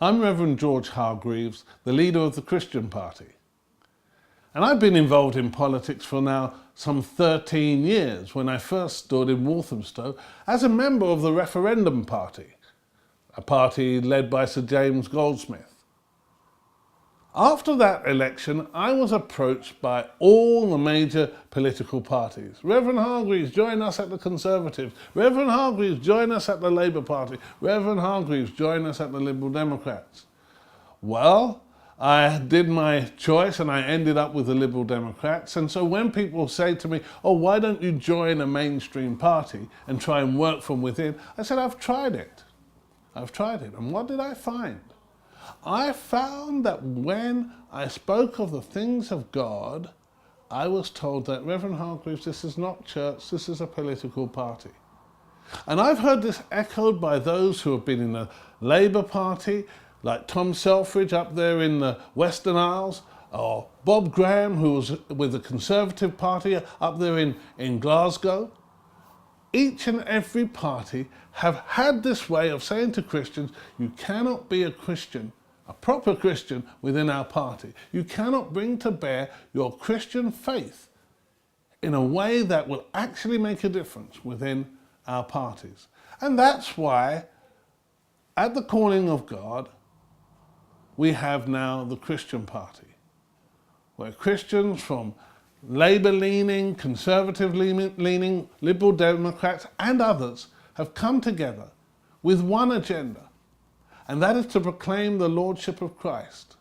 I'm Reverend George Hargreaves, the leader of the Christian Party. And I've been involved in politics for now some 13 years when I first stood in Walthamstow as a member of the Referendum Party, a party led by Sir James Goldsmith. After that election, I was approached by all the major political parties. Reverend Hargreaves, join us at the Conservatives. Reverend Hargreaves, join us at the Labour Party. Reverend Hargreaves, join us at the Liberal Democrats. Well, I did my choice and I ended up with the Liberal Democrats. And so when people say to me, oh, why don't you join a mainstream party and try and work from within? I said, I've tried it. I've tried it. And what did I find? I found that when I spoke of the things of God, I was told that, Reverend Hargreaves, this is not church, this is a political party. And I've heard this echoed by those who have been in the Labour Party, like Tom Selfridge up there in the Western Isles, or Bob Graham, who was with the Conservative Party up there in Glasgow. Each and every party have had this way of saying to Christians, you cannot be a Christian, a proper Christian within our party. You cannot bring to bear your Christian faith in a way that will actually make a difference within our parties. And that's why, at the calling of God, we have now the Christian Party, where Christians from Labour-leaning, Conservative-leaning, Liberal Democrats and others have come together with one agenda, and that is to proclaim the Lordship of Christ.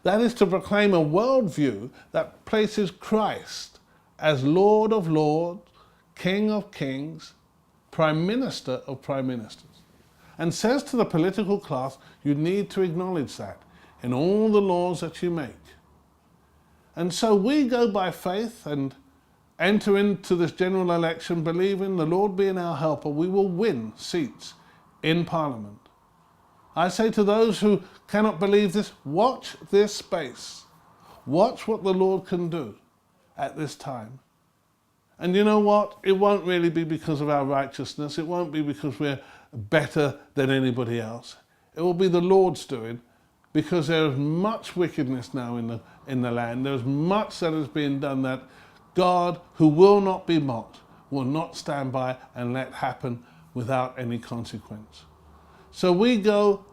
That is to proclaim a worldview that places Christ as Lord of Lords, King of Kings, Prime Minister of Prime Ministers, and says to the political class, you need to acknowledge that in all the laws that you make. And so we go by faith and enter into this general election believing, the Lord being our helper, we will win seats in Parliament. I say to those who cannot believe this, watch this space. Watch what the Lord can do at this time. And you know what? It won't really be because of our righteousness. It won't be because we're better than anybody else. It will be the Lord's doing, because there is much wickedness now in the land. There's much that is being done that God, who will not be mocked, will not stand by and let happen without any consequence. So we go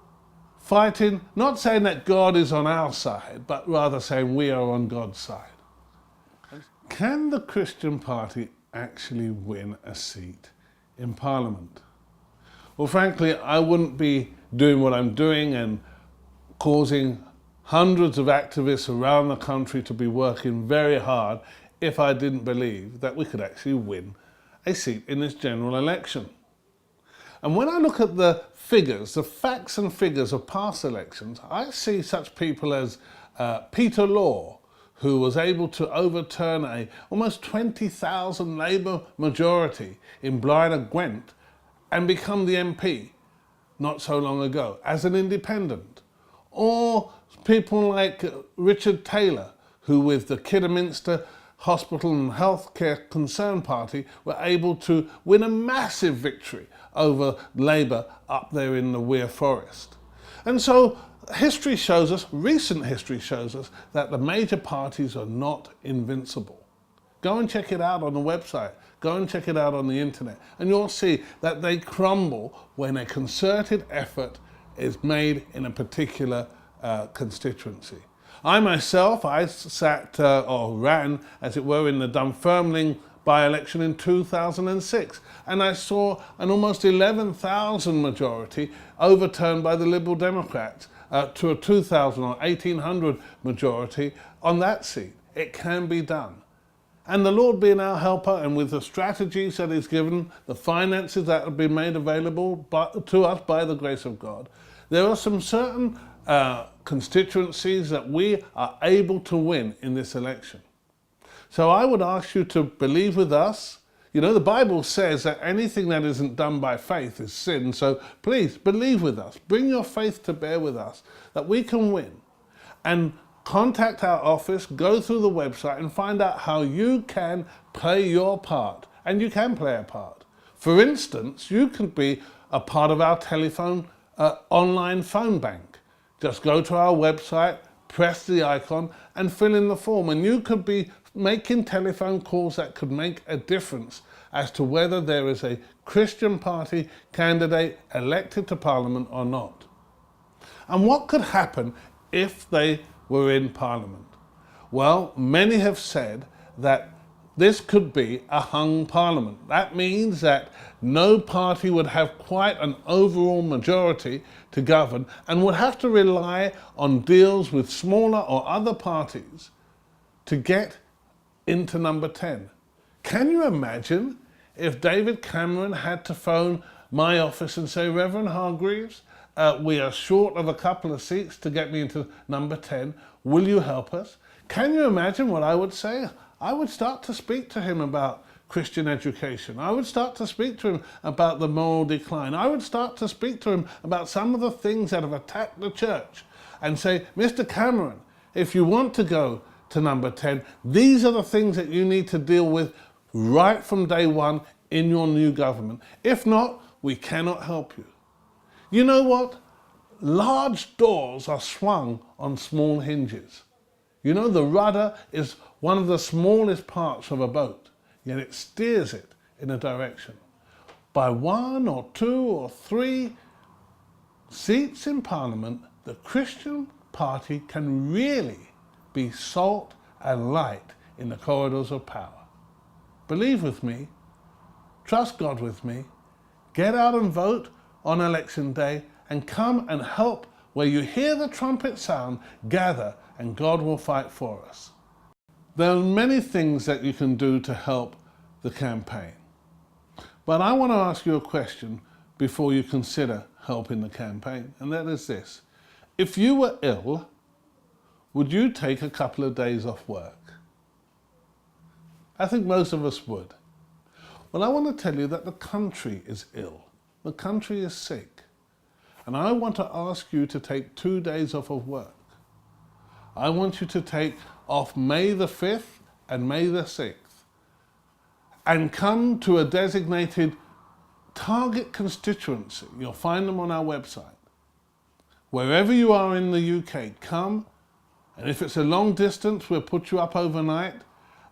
fighting, not saying that God is on our side, but rather saying we are on God's side. Can the Christian Party actually win a seat in Parliament? Well, frankly, I wouldn't be doing what I'm doing and causing hundreds of activists around the country to be working very hard if I didn't believe that we could actually win a seat in this general election. And when I look at the figures, the facts and figures of past elections, I see such people as Peter Law, who was able to overturn a almost 20,000 Labour majority in Blaenau Gwent and become the MP not so long ago as an independent. Or people like Richard Taylor, who with the Kidderminster Hospital and Healthcare Concern Party were able to win a massive victory over Labour up there in the Weir Forest. And so history shows us, recent history shows us, that the major parties are not invincible. Go and check it out on the website. Go and check it out on the internet. And you'll see that they crumble when a concerted effort is made in a particular constituency. I myself, I sat or ran, as it were, in the Dunfermline by-election in 2006, and I saw an almost 11,000 majority overturned by the Liberal Democrats to a 2,000 or 1,800 majority on that seat. It can be done. And the Lord being our helper, and with the strategies that He's given, the finances that have been made available to us by the grace of God, there are some certain constituencies that we are able to win in this election. So I would ask you to believe with us. You know, the Bible says that anything that isn't done by faith is sin. So please believe with us. Bring your faith to bear with us that we can win. And contact our office, go through the website and find out how you can play your part. And you can play a part. For instance, you can be a part of our telephone online phone bank. Just go to our website, press the icon and fill in the form, and you could be making telephone calls that could make a difference as to whether there is a Christian Party candidate elected to Parliament or not. And what could happen if they were in Parliament? Well, many have said that this could be a hung Parliament. That means that no party would have quite an overall majority to govern and would have to rely on deals with smaller or other parties to get into number 10. Can you imagine if David Cameron had to phone my office and say, Reverend Hargreaves, we are short of a couple of seats to get me into number 10. Will you help us? Can you imagine what I would say? I would start to speak to him about Christian education. I would start to speak to him about the moral decline. I would start to speak to him about some of the things that have attacked the church and say, Mr. Cameron, if you want to go to number 10, these are the things that you need to deal with right from day one in your new government. If not, we cannot help you. You know what? Large doors are swung on small hinges. You know, the rudder is one of the smallest parts of a boat, yet it steers it in a direction. By 1 or 2 or 3 seats in Parliament, the Christian Party can really be salt and light in the corridors of power. Believe with me, trust God with me, get out and vote on election day and come and help where you hear the trumpet sound, gather and God will fight for us. There are many things that you can do to help the campaign. But I want to ask you a question before you consider helping the campaign, and that is this. If you were ill, would you take a couple of days off work? I think most of us would. Well, I want to tell you that the country is ill. The country is sick. And I want to ask you to take 2 days off of work. I want you to take off May the 5th and May the 6th and come to a designated target constituency. You'll find them on our website. Wherever you are in the UK, come, and if it's a long distance, we'll put you up overnight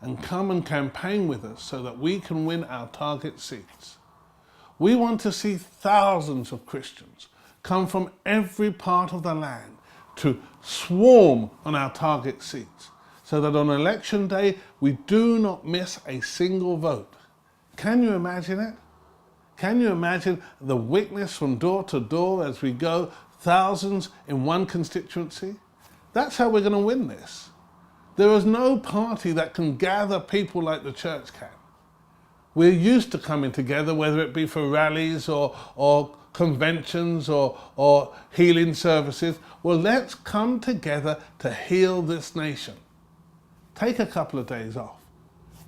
and come and campaign with us so that we can win our target seats. We want to see thousands of Christians come from every part of the land to swarm on our target seats so that on election day we do not miss a single vote. Can you imagine it? Can you imagine the witness from door to door as we go, thousands in one constituency? That's how we're going to win this. There is no party that can gather people like the church can. We're used to coming together, whether it be for rallies or conventions or healing services. Well, let's come together to heal this nation. Take a couple of days off.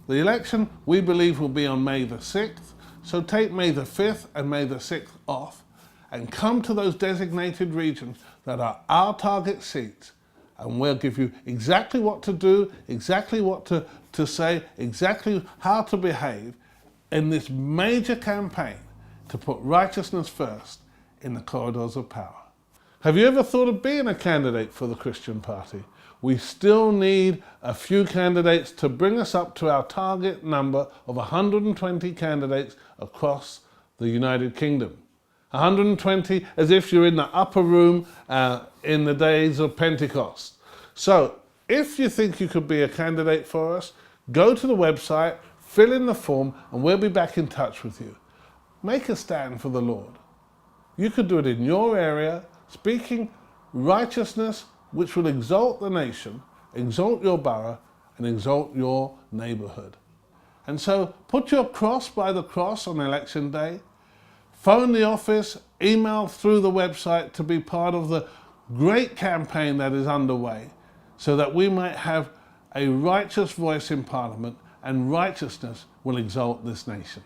The election, we believe, will be on May the 6th, so take May the 5th and May the 6th off and come to those designated regions that are our target seats, and we'll give you exactly what to do, exactly what to say, exactly how to behave in this major campaign to put righteousness first in the corridors of power. Have you ever thought of being a candidate for the Christian Party? We still need a few candidates to bring us up to our target number of 120 candidates across the United Kingdom. 120 as if you're in the upper room in the days of Pentecost. So if you think you could be a candidate for us, go to the website, fill in the form, and we'll be back in touch with you. Make a stand for the Lord. You could do it in your area, speaking righteousness which will exalt the nation, exalt your borough, and exalt your neighborhood. And so put your cross by the cross on election day, phone the office, email through the website to be part of the great campaign that is underway so that we might have a righteous voice in Parliament and righteousness will exalt this nation.